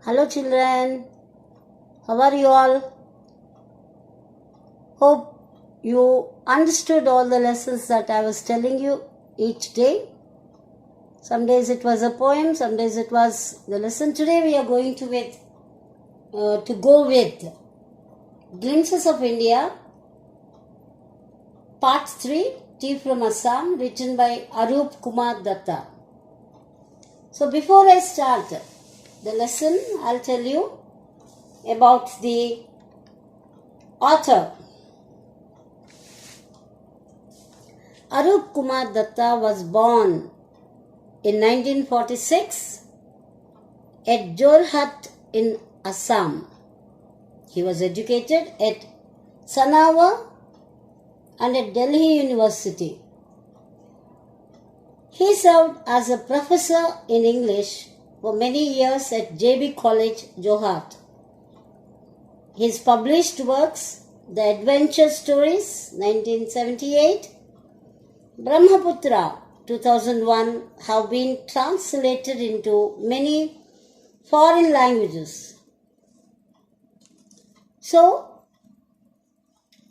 Hello children, how are you all? Hope you understood all the lessons that I was telling you each day. Some days it was a poem, some days it was the lesson. Today we are going to go with Glimpses of India, Part 3, Tea from Assam, written by Arup Kumar Datta. So before I start the lesson, I'll tell you about the author. Arup Kumar Datta was born in 1946 at Jorhat in Assam. He was educated at Sanawa and at Delhi University. He served as a professor in English for many years at JB College, Jorhat. His published works, The Adventure Stories, 1978, Brahmaputra, 2001, have been translated into many foreign languages. So,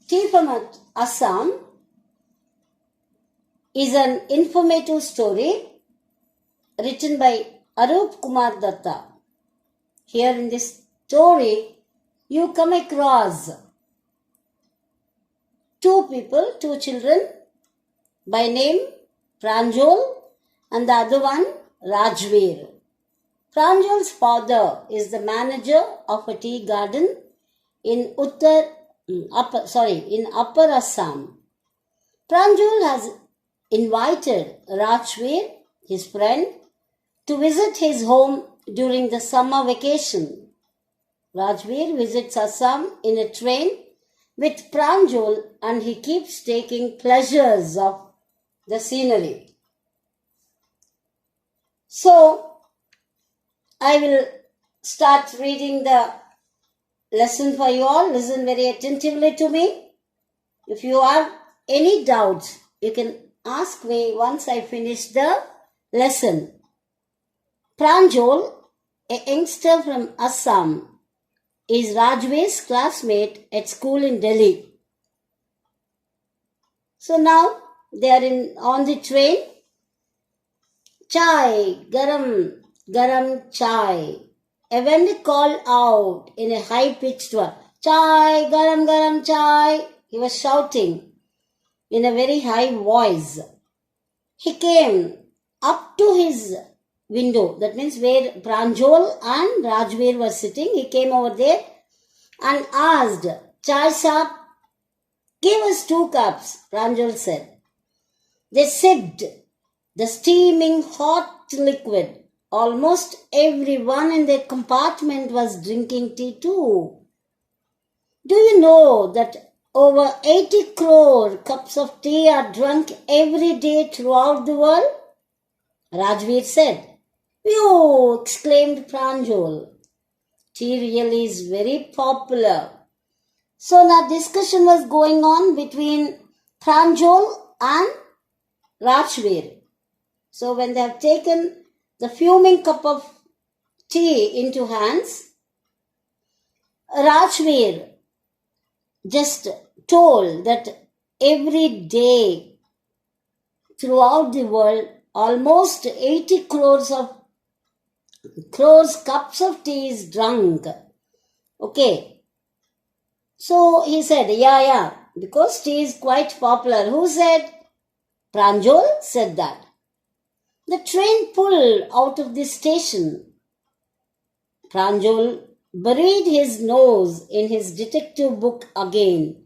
Tea from Assam is an informative story written by Arup Kumar Datta. Here in this story, you come across two people, two children, by name Pranjal and the other one Rajveer. Pranjal's father is the manager of a tea garden in Upper Assam. Pranjal has invited Rajveer, his friend, to visit his home during the summer vacation. Rajveer visits Assam in a train with Pranjal and he keeps taking pleasures of the scenery. So, I will start reading the lesson for you all. Listen very attentively to me. If you have any doubts, you can ask me once I finish the lesson. Pranjal, a youngster from Assam, is Rajveer's classmate at school in Delhi. So now they are on the train. Chai, garam chai. A vendor called out in a high-pitched voice, Chai, garam chai. He was shouting in a very high voice. He came up to his window, that means where Pranjal and Rajveer were sitting. He came over there and asked, Chai Saab, give us 2 cups, Pranjal said. They sipped the steaming hot liquid. Almost everyone in their compartment was drinking tea too. Do you know that over 80 crore cups of tea are drunk every day throughout the world? Rajveer said. Phew, exclaimed Pranjal. Tea really is very popular. So now discussion was going on between Pranjal and Rajveer. So when they have taken the fuming cup of tea into hands, Rajveer just told that every day throughout the world, almost 80 crores cups of tea is drunk. Okay. So he said, yeah, because tea is quite popular. Who said? Pranjal said that. The train pulled out of the station. Pranjal buried his nose in his detective book again.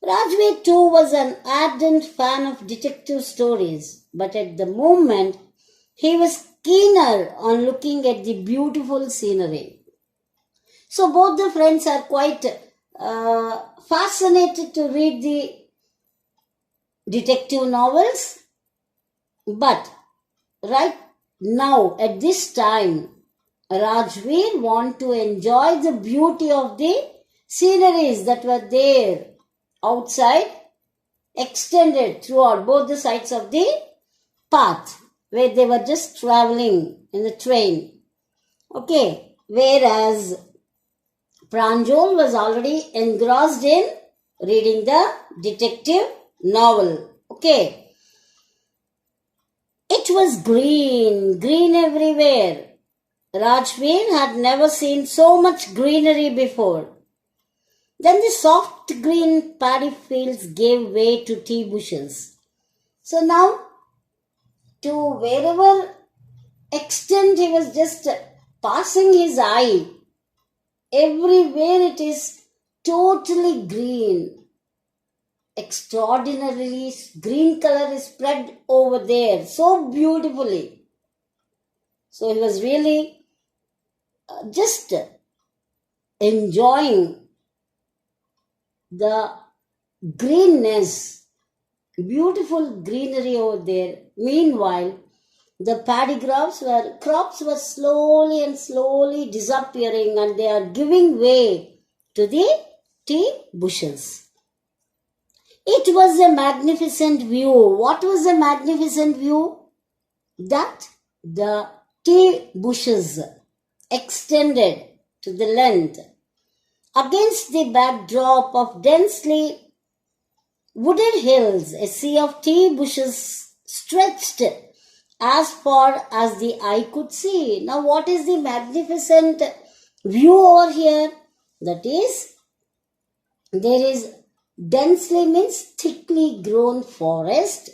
Rajveer too was an ardent fan of detective stories, but at the moment he was keener on looking at the beautiful scenery. So both the friends are quite fascinated to read the detective novels, but right now at this time Rajveer want to enjoy the beauty of the sceneries that were there outside, extended throughout both the sides of the path where they were just traveling in the train. Okay. whereas Pranjal was already engrossed in reading the detective novel. Okay. It was green, green everywhere. Rajveer had never seen so much greenery before. Then the soft green paddy fields gave way to tea bushes. So now, to wherever extent he was just passing his eye, everywhere it is totally green. Extraordinarily green color is spread over there so beautifully. So he was really just enjoying the greenness, beautiful greenery over there. Meanwhile, the paddy crops were slowly and slowly disappearing, and they are giving way to the tea bushes. It was a magnificent view. What was a magnificent view? That the tea bushes extended to the length against the backdrop of densely wooded hills. A sea of tea bushes stretched as far as the eye could see. Now, what is the magnificent view over here? That is, there is densely means thickly grown forest,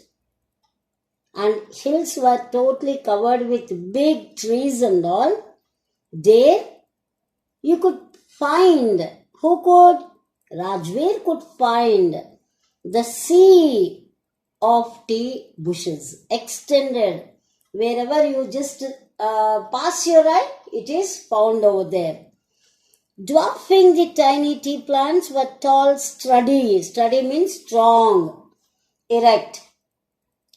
and hills were totally covered with big trees and all. There you could find, who could? Rajveer could find the sea of tea bushes extended. Wherever you just pass your eye, it is found over there. Dwarfing the tiny tea plants were tall, sturdy. Sturdy means strong, erect.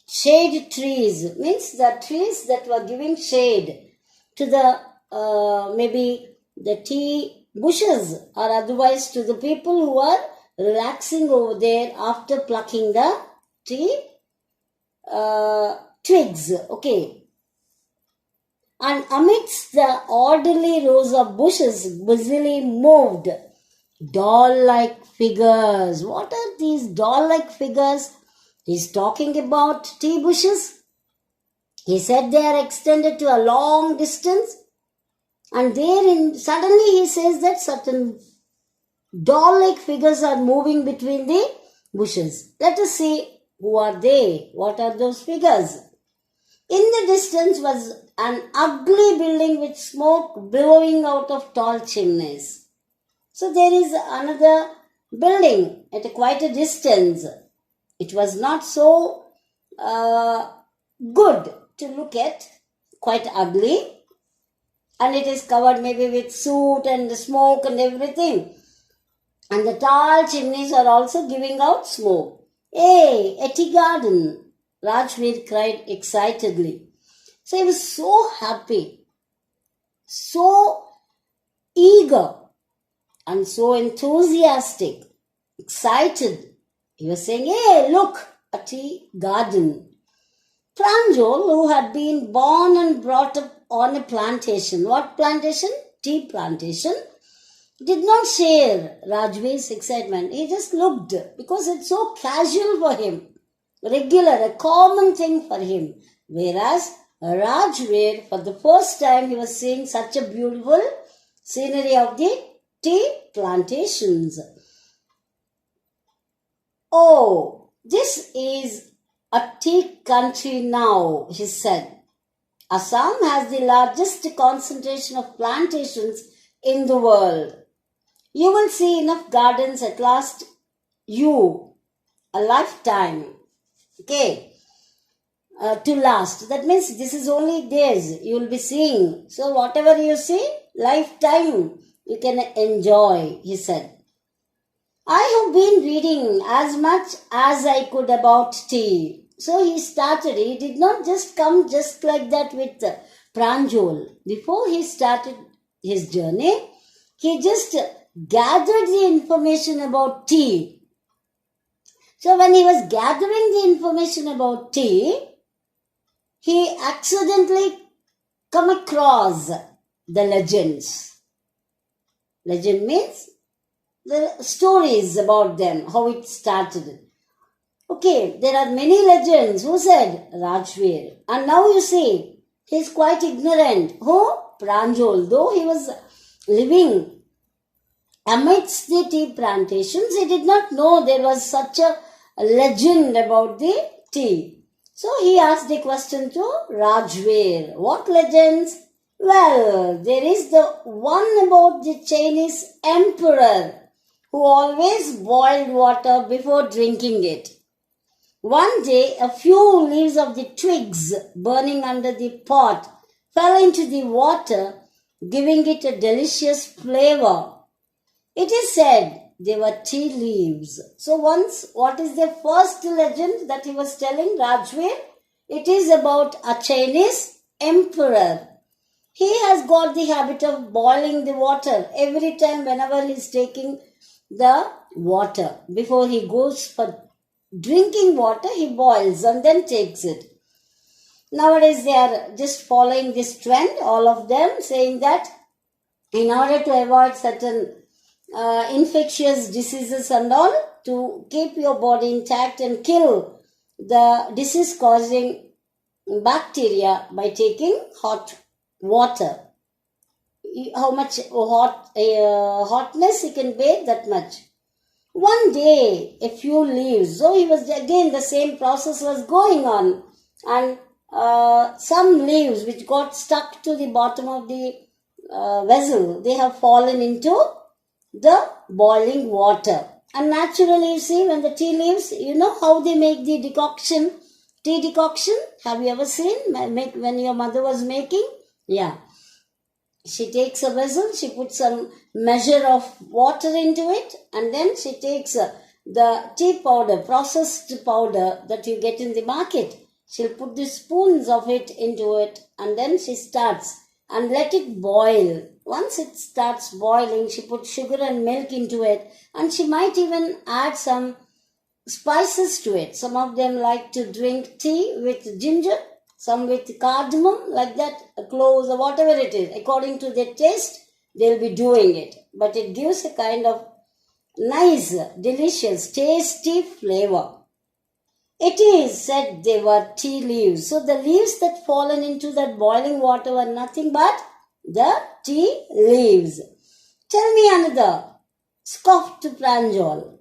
Shade trees means the trees that were giving shade to the maybe the tea bushes, or otherwise to the people who are relaxing over there after plucking the tea twigs. Okay. And amidst the orderly rows of bushes busily moved doll-like figures. What are these doll-like figures? He's talking about tea bushes. He said they are extended to a long distance, and suddenly he says that certain doll-like figures are moving between the bushes. Let us see, who are they? What are those figures? In the distance was an ugly building with smoke billowing out of tall chimneys. So there is another building at quite a distance. It was not so good to look at, quite ugly, and it is covered maybe with soot and smoke and everything. And the tall chimneys are also giving out smoke. Hey, a tea garden, Rajveer cried excitedly. So he was so happy, so eager, and so enthusiastic, excited. He was saying, hey, look, a tea garden. Pranjal, who had been born and brought up on a plantation. What plantation? Tea plantation. Did not share Rajveer's excitement. He just looked, because it's so casual for him, regular, a common thing for him. Whereas Rajveer, for the first time, he was seeing such a beautiful scenery of the tea plantations. Oh, this is a tea country now, he said. Assam has the largest concentration of plantations in the world. You will see enough gardens at last a lifetime, okay, to last. That means this is only days you will be seeing. So whatever you see, lifetime you can enjoy, he said. I have been reading as much as I could about tea. So he started. He did not just come just like that with Pranjal. Before he started his journey, he just gathered the information about tea. So when he was gathering the information about tea, he accidentally come across the legends. Legend means the stories about them, how it started. Okay, there are many legends. Who said? Rajveer. And now you see, he is quite ignorant. Who? Pranjal. Though he was living amidst the tea plantations, he did not know there was such a legend about the tea. So he asked the question to Rajveer. What legends? Well, there is the one about the Chinese emperor who always boiled water before drinking it. One day, a few leaves of the twigs burning under the pot fell into the water, giving it a delicious flavor. It is said they were tea leaves. So what is the first legend that he was telling Rajveer? It is about a Chinese emperor. He has got the habit of boiling the water every time whenever he is taking the water. Before he goes for drinking water, he boils and then takes it. Nowadays, they are just following this trend, all of them, saying that in order to avoid certain infectious diseases and all, to keep your body intact and kill the disease causing bacteria by taking hot water. How much hotness you can bathe, that much. One day, a few leaves, so he was again, the same process was going on, and some leaves which got stuck to the bottom of the vessel, they have fallen into the boiling water. And naturally, you see, when the tea leaves, you know how they make the decoction, tea decoction? Have you ever seen when your mother was making? Yeah. She takes a vessel, she puts some measure of water into it, and then she takes the tea powder, processed powder that you get in the market. She'll put the spoons of it into it, and then she starts and let it boil. Once it starts boiling, she puts sugar and milk into it, and she might even add some spices to it. Some of them like to drink tea with ginger, some with cardamom, like that, cloves or whatever it is. According to their taste, they'll be doing it. But it gives a kind of nice, delicious, tasty flavor. It is said they were tea leaves. So the leaves that fallen into that boiling water were nothing but the tea leaves. Tell me another. Scoffed Pranjal.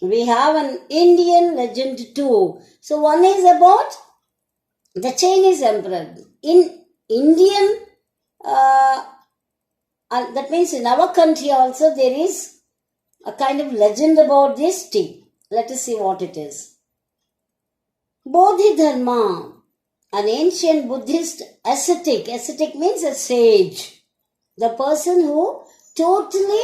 We have an Indian legend too. So one is about the Chinese emperor. In Indian, that means in our country also there is a kind of legend about this tea. Let us see what it is. Bodhidharma, an ancient Buddhist ascetic. Ascetic means a sage. The person who totally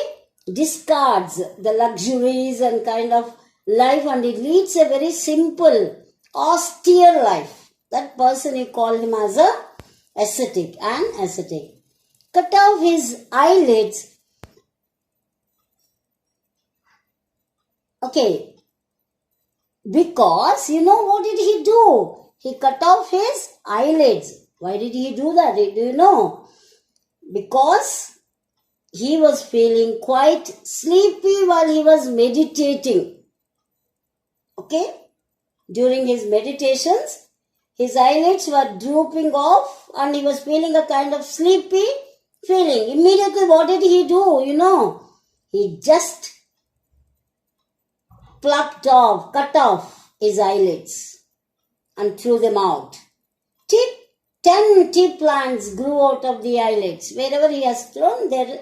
discards the luxuries and kind of life, and he leads a very simple, austere life. That person, you call him as a ascetic, an ascetic. Cut off his eyelids. Okay. Because, you know, what did he do? He cut off his eyelids. Why did he do that? Do you know? Because he was feeling quite sleepy while he was meditating. Okay? During his meditations, his eyelids were drooping off and he was feeling a kind of sleepy feeling. Immediately, what did he do? You know, he just cut off his eyelids and threw them out. 10 tea plants grew out of the eyelids. Wherever he has thrown, there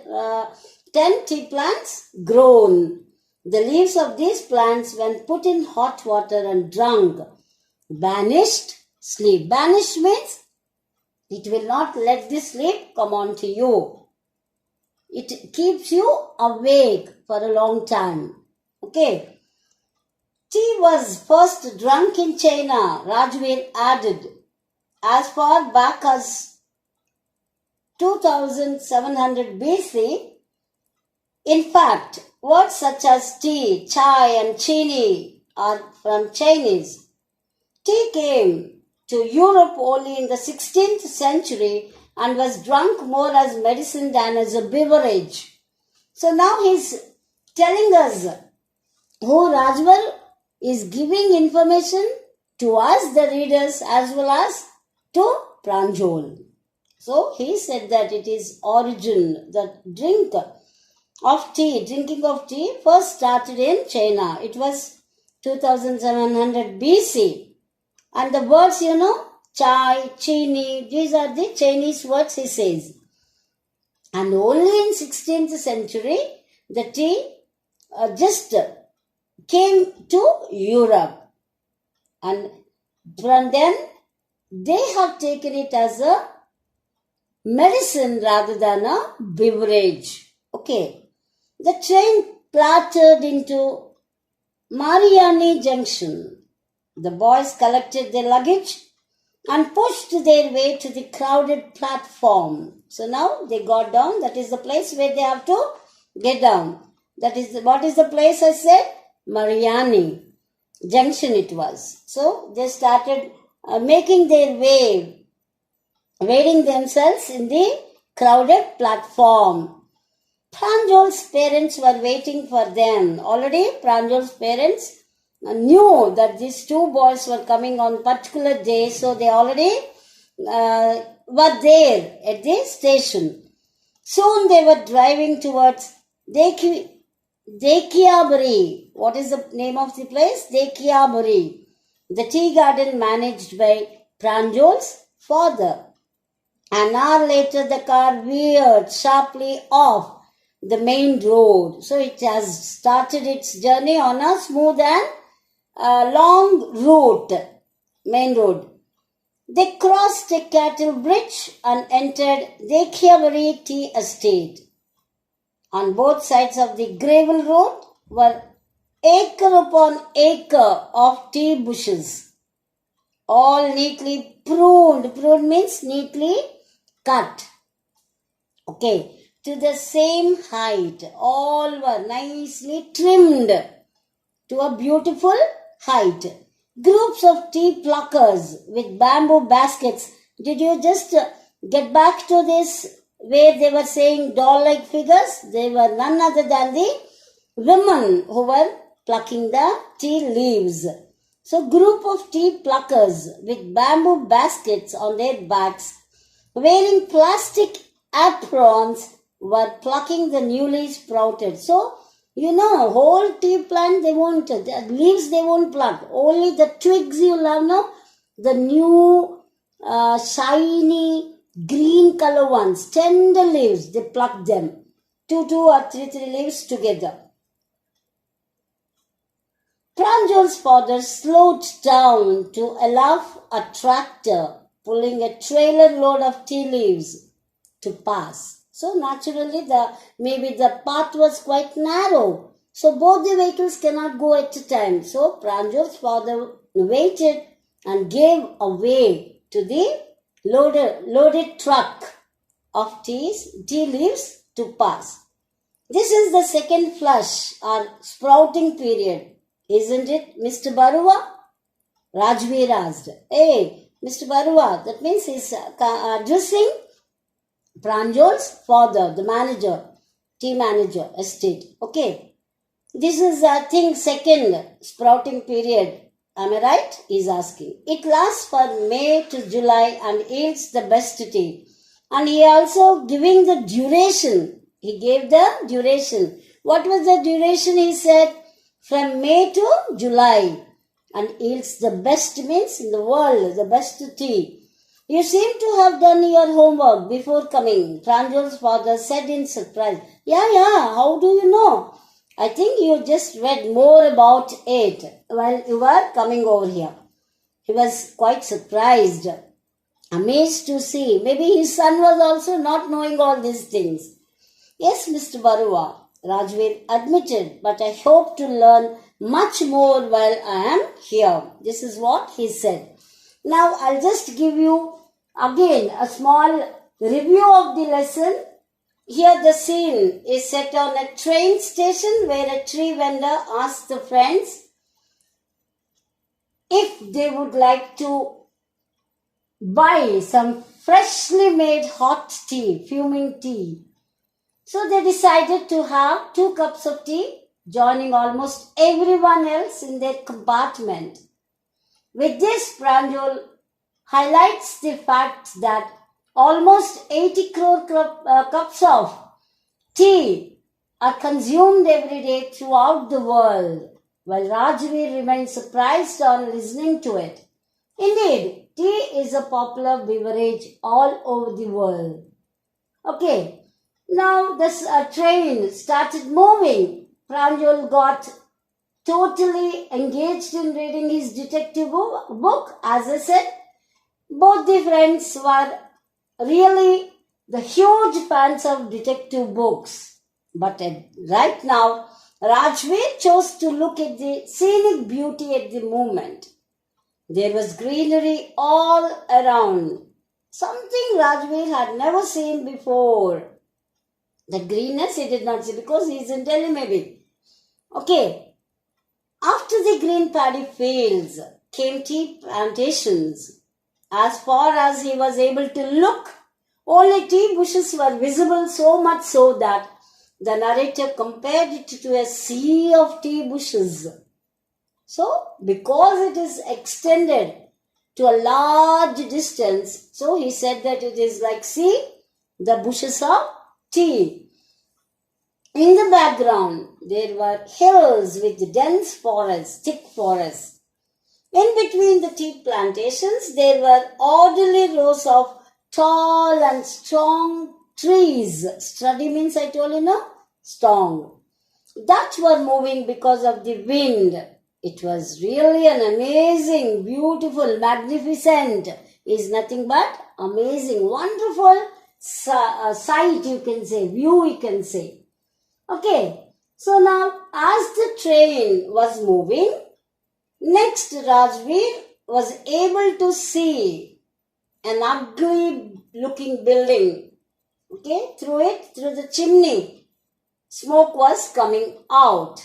10 tea plants grown. The leaves of these plants, when put in hot water and drunk, banished sleep. Banished means it will not let the sleep come on to you. It keeps you awake for a long time. Okay. Tea was first drunk in China, Rajveer added, as far back as 2700 BC. In fact, words such as tea, chai and chini are from Chinese. Tea came to Europe only in the 16th century and was drunk more as medicine than as a beverage. So now he's telling us who Rajvar is giving information to us, the readers, as well as to Pranjal. So he said that it is origin, the drinking of tea first started in China. It was 2700 BC. And the words, chai, chini, these are the Chinese words, he says. And only in 16th century, the tea just came to Europe. And from then, they have taken it as a medicine rather than a beverage. Okay. The train clattered into Mariani Junction. The boys collected their luggage and pushed their way to the crowded platform. So now they got down. That is the place where they have to get down. What is the place I said? Mariani Junction it was. So they started making their way, wading themselves in the crowded platform. Pranjal's parents were waiting for them. Already Pranjal's parents knew that these two boys were coming on particular day, so they already were there at the station. Soon they were driving towards Dekiaburi. What is the name of the place? Dekiaburi, the tea garden managed by Pranjal's father. An hour later, the car veered sharply off the main road. So it has started its journey on a smooth and long route, main road. They crossed a cattle bridge and entered Dekiaburi Tea Estate. On both sides of the gravel road were acre upon acre of tea bushes, all neatly pruned. Pruned means neatly cut. Okay, to the same height. All were nicely trimmed to a beautiful height. Groups of tea pluckers with bamboo baskets. Did you just get back to this where they were saying doll-like figures? They were none other than the women who were plucking the tea leaves. So group of tea pluckers with bamboo baskets on their backs, wearing plastic aprons, were plucking the newly sprouted. So, whole tea plant the leaves they won't pluck. Only the twigs you'll have, the new shiny green color ones, tender leaves, they pluck them. Two or three leaves together. Pranjal's father slowed down to allow a tractor pulling a trailer load of tea leaves to pass. So naturally, maybe the path was quite narrow. So both the vehicles cannot go at a time. So Pranjal's father waited and gave way to the loaded truck of tea leaves to pass. This is the second flush or sprouting period, isn't it, Mr. Barua? Rajveer asked. Hey, Mr. Barua, that means he's addressing Pranjal's father, the manager, tea manager, estate. Okay. This is, second sprouting period. Am I right? He's asking. It lasts from May to July and yields the best tea. And he also giving the duration. He gave the duration. What was the duration? He said from May to July. And yields the best means in the world, the best tea. You seem to have done your homework before coming, Pranjal's father said in surprise. Yeah, how do you know? I think you just read more about it while you were coming over here. He was quite surprised, amazed to see. Maybe his son was also not knowing all these things. Yes, Mr. Barua, Rajveer admitted, but I hope to learn much more while I am here. This is what he said. Now, I'll just give you again a small review of the lesson. Here the scene is set on a train station where a tea vendor asks the friends if they would like to buy some freshly made hot tea, fuming tea. So they decided to have 2 cups of tea, joining almost everyone else in their compartment. With this, Pranjal highlights the fact that almost 80 crore cups of tea are consumed every day throughout the world, while Rajveer remains surprised on listening to it. Indeed, tea is a popular beverage all over the world. Okay, now this train started moving. Pranjal got totally engaged in reading his detective book. As I said, both the friends were really the huge fans of detective books. But right now, Rajveer chose to look at the scenic beauty at the moment. There was greenery all around, something Rajveer had never seen before. The greenness he did not see because he is in Delhi maybe. Okay, after the green paddy fields came tea plantations. As far as he was able to look, only tea bushes were visible, so much so that the narrator compared it to a sea of tea bushes. So, because it is extended to a large distance, so he said that it is like, see, the bushes of tea. In the background, there were hills with dense forests, thick forests. In between the tea plantations, there were orderly rows of tall and strong trees. Sturdy means, I told you, no? Strong. That were moving because of the wind. It was really an amazing, beautiful, magnificent, is nothing but amazing, wonderful sight, you can say, view, you can say. Okay, so now as the train was moving, next Rajveer was able to see an ugly looking building. Okay, through the chimney, smoke was coming out.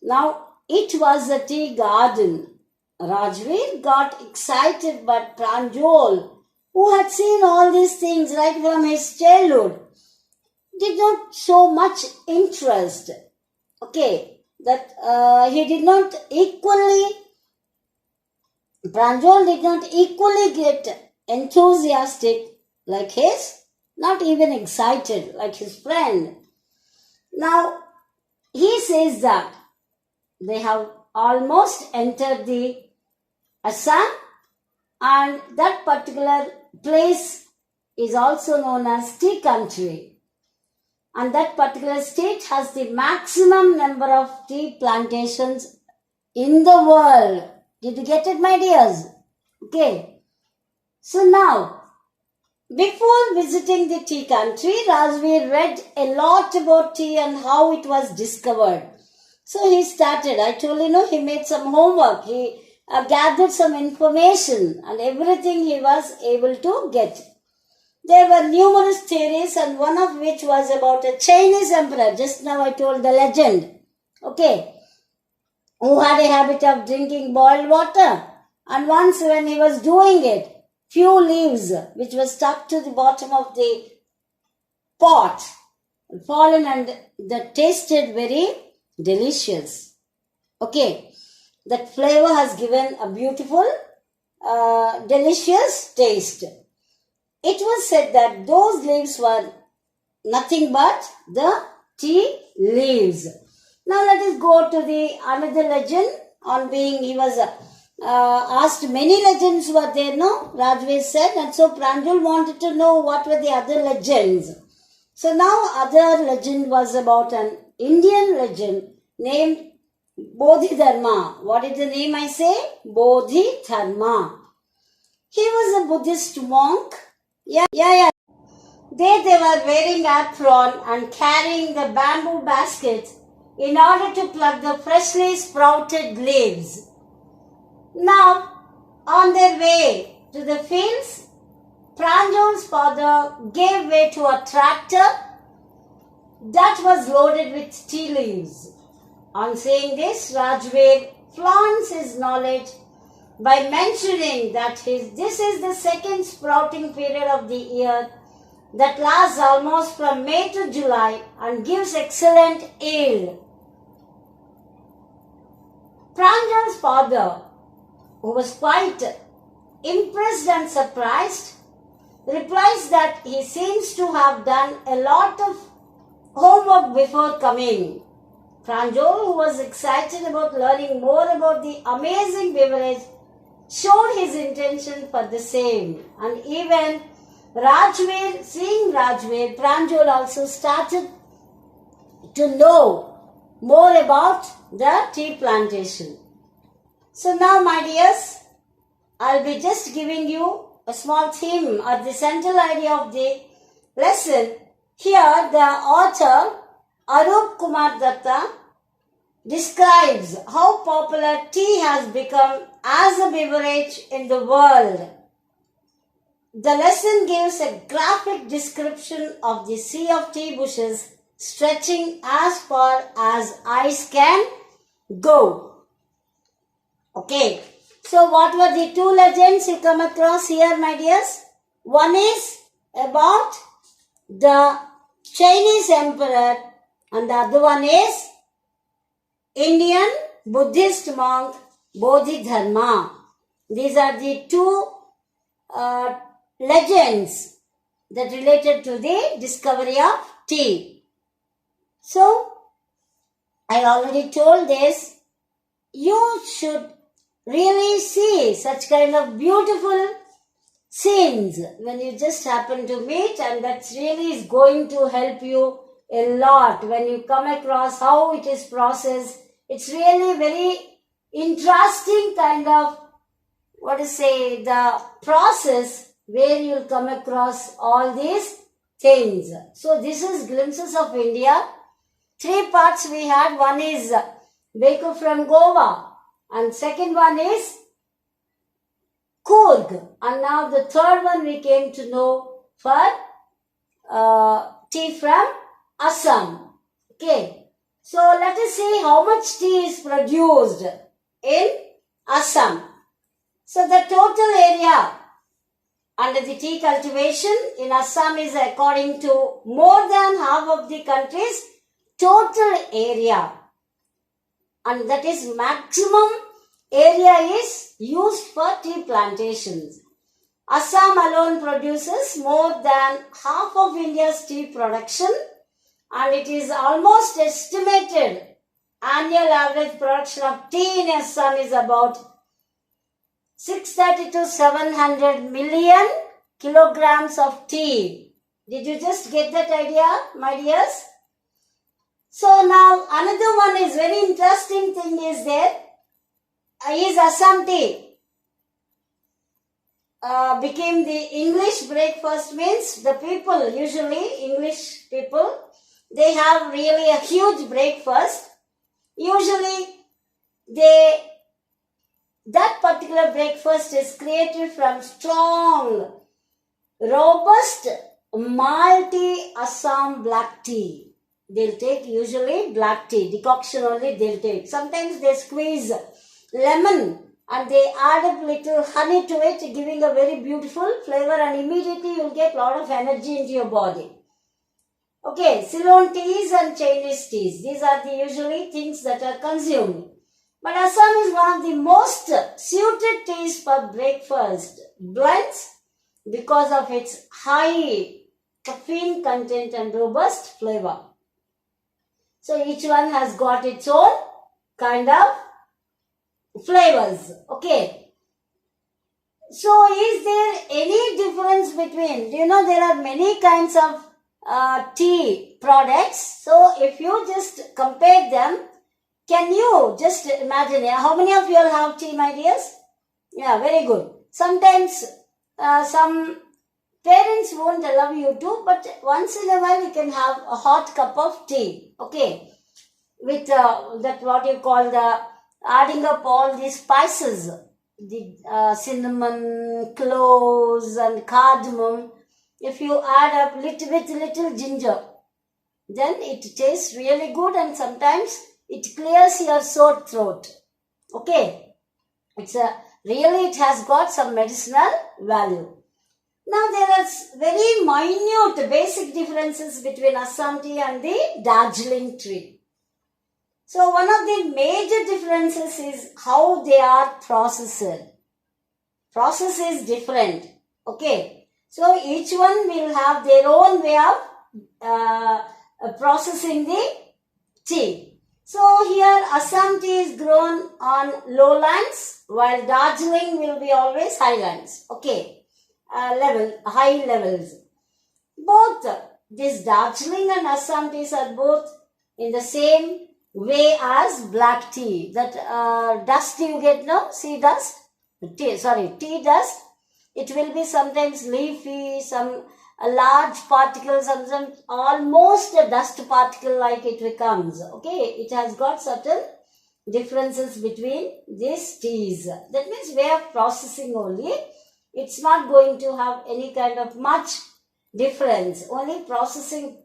Now, it was a tea garden. Rajveer got excited, but Pranjal, who had seen all these things right from his childhood, did not show much interest. Okay, that he did not equally, Pranjal did not equally get enthusiastic like his, not even excited like his friend. Now, he says that they have almost entered the Assam, and that particular place is also known as tea country. And that particular state has the maximum number of tea plantations in the world. Did you get it, my dears? Okay. So now, before visiting the tea country, Rajveer read a lot about tea and how it was discovered. So he started, I told you, he made some homework. He gathered some information and everything he was able to get. There were numerous theories, and one of which was about a Chinese emperor. Just now I told the legend. Okay. Who had a habit of drinking boiled water. And once when he was doing it, few leaves which were stuck to the bottom of the pot fallen and that tasted very delicious. Okay. That flavor has given a beautiful, delicious taste. It was said that those leaves were nothing but the tea leaves. Now let us go to the another legend on being, he was asked, many legends were there, no? Rajveer said, and so Pranjal wanted to know what were the other legends. So now other legend was about an Indian legend named Bodhidharma. What is the name I say? Bodhidharma. He was a Buddhist monk. Yeah. They were wearing apron and carrying the bamboo basket in order to pluck the freshly sprouted leaves. Now, on their way to the fields, Pranjal's father gave way to a tractor that was loaded with tea leaves. On saying this, Rajveer flaunts his knowledge by mentioning that this is the second sprouting period of the year that lasts almost from May to July and gives excellent yield. Pranjal's father, who was quite impressed and surprised, replies that he seems to have done a lot of homework before coming. Pranjal, who was excited about learning more about the amazing beverage, showed his intention for the same. And even Rajveer, seeing Rajveer, Pranjal also started to know more about the tea plantation. So now, my dears, I'll be just giving you a small theme or the central idea of the lesson. Here, the author Arup Kumar Datta describes how popular tea has become as a beverage in the world. The lesson gives a graphic description of the sea of tea bushes stretching as far as eyes can go. Okay, so what were the two legends you come across here, my dears? One is about the Chinese emperor and the other one is Indian Buddhist monk Bodhidharma. These are the two legends that related to the discovery of tea. So, I already told this, you should really see such kind of beautiful scenes when you just happen to meet, and that really is going to help you a lot when you come across how it is processed. It's really very interesting kind of, the process where you'll come across all these things. So this is Glimpses of India. 3 parts we had. One is Beku from Goa, and second one is Coorg, and now the third one we came to know for tea from Assam. Okay, so let us see how much tea is produced in Assam. So the total area under the tea cultivation in Assam is according to more than half of the country's total area, and that is maximum area is used for tea plantations. Assam alone produces more than half of India's tea production, and it is almost estimated annual average production of tea in Assam is about 630 to 700 million kilograms of tea. Did you just get that idea, my dears? So now another one is very interesting thing is there. Is Assam tea became the English breakfast, means the people, usually English people, they have really a huge breakfast. Usually that particular breakfast is created from strong, robust, malty Assam black tea. They'll take usually black tea, decoction only they'll take. Sometimes they squeeze lemon and they add a little honey to it, giving a very beautiful flavor, and immediately you'll get a lot of energy into your body. Okay, Ceylon teas and Chinese teas. These are the usually things that are consumed. But Assam is one of the most suited teas for breakfast blends because of its high caffeine content and robust flavor. So each one has got its own kind of flavors. Okay. So is there any difference between, do you know there are many kinds of tea products. So if you just compare them, can you just imagine, how many of you all have tea, my dears? Yeah, very good. Sometimes some parents won't allow you to, but once in a while you can have a hot cup of tea. Okay. With that what you call the adding up all these spices, the cinnamon, cloves and cardamom. If you add up little ginger, then it tastes really good, and sometimes it clears your sore throat. Okay. It's a really it has got some medicinal value. Now there are very minute basic differences between Assam tea and the Darjeeling tree. So one of the major differences is how they are processed. Process is different. Okay. So each one will have their own way of processing the tea. So here Assam tea is grown on lowlands, while Darjeeling will be always highlands. Okay. High levels. Both this Darjeeling and Assam teas are both in the same way as black tea. That dust you get now, see dust? Tea dust. It will be sometimes leafy, some a large particle, sometimes almost a dust particle like it becomes. Okay, it has got certain differences between these teas. That means way of processing only. It's not going to have any kind of much difference. Only processing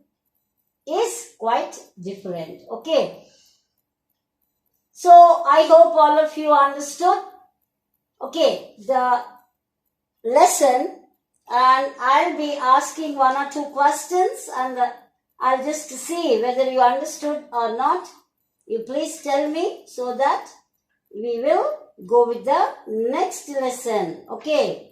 is quite different. Okay. So I hope all of you understood. Okay. The lesson, and I'll be asking one or two questions, and I'll just see whether you understood or not. You please tell me so that we will go with the next lesson. Okay.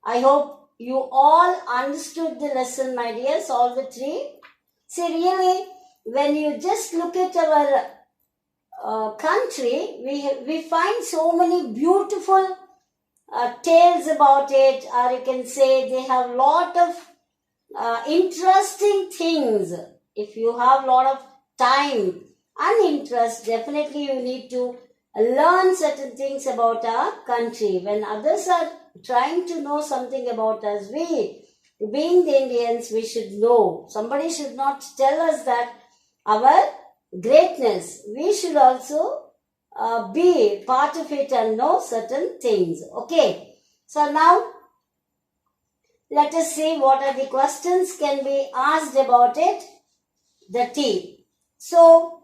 I hope you all understood the lesson, my dears, all the three. See, really, when you just look at our country, we find so many beautiful tales about it, or you can say they have a lot of interesting things. If you have a lot of time and interest, definitely you need to learn certain things about our country. When others are trying to know something about us, we, being the Indians, we should know. Somebody should not tell us that our greatness. We should also be part of it and know certain things. Okay. So now, let us see what are the questions can be asked about it. The tea. So,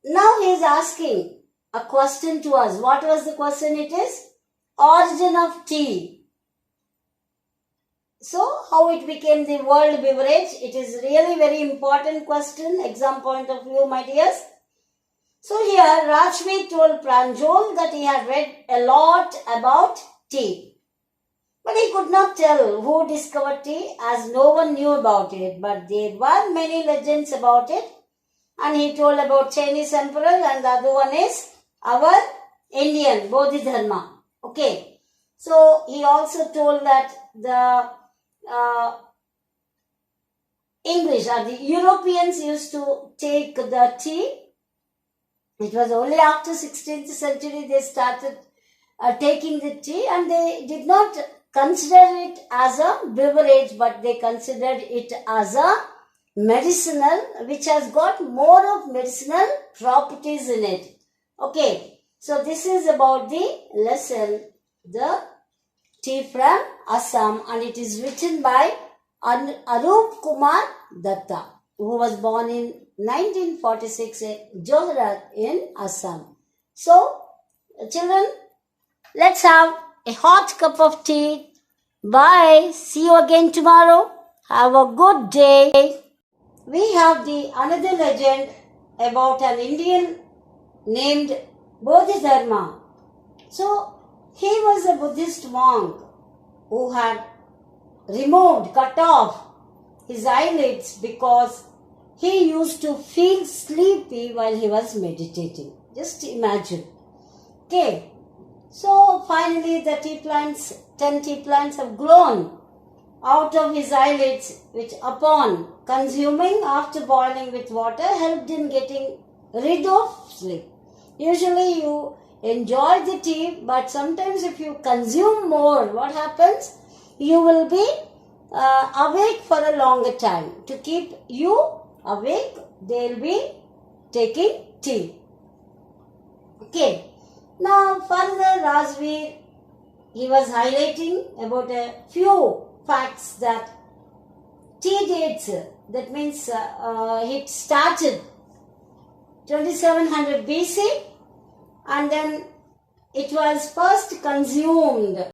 now he is asking a question to us. What was the question? It is origin of tea. So, how it became the world beverage? It is really very important question, exam point of view, my dears. So, here Rajvi told Pranjal that he had read a lot about tea. But he could not tell who discovered tea, as no one knew about it. But there were many legends about it. And he told about Chinese emperor, and the other one is our Indian Bodhidharma. Okay. So, he also told that the English or the Europeans used to take the tea. It was only after 16th century they started taking the tea, and they did not consider it as a beverage, but they considered it as a medicinal, which has got more of medicinal properties in it. Okay, so this is about the lesson, the tea from Assam, and it is written by Arup Kumar Datta, who was born in 1946 at Johrat in Assam. So, children, let's have a hot cup of tea. Bye. See you again tomorrow. Have a good day. We have the another legend about an Indian named Bodhidharma. So, he was a Buddhist monk who had cut off his eyelids because he used to feel sleepy while he was meditating. Just imagine. Okay. So, finally the 10 tea plants have grown out of his eyelids, which upon consuming after boiling with water helped in getting rid of sleep. Usually you enjoy the tea, but sometimes if you consume more, what happens? You will be awake for a longer time. To keep you awake, they will be taking tea. Okay. Now further, Rajveer, he was highlighting about a few facts that tea dates, that means it started 2700 BC, and then it was first consumed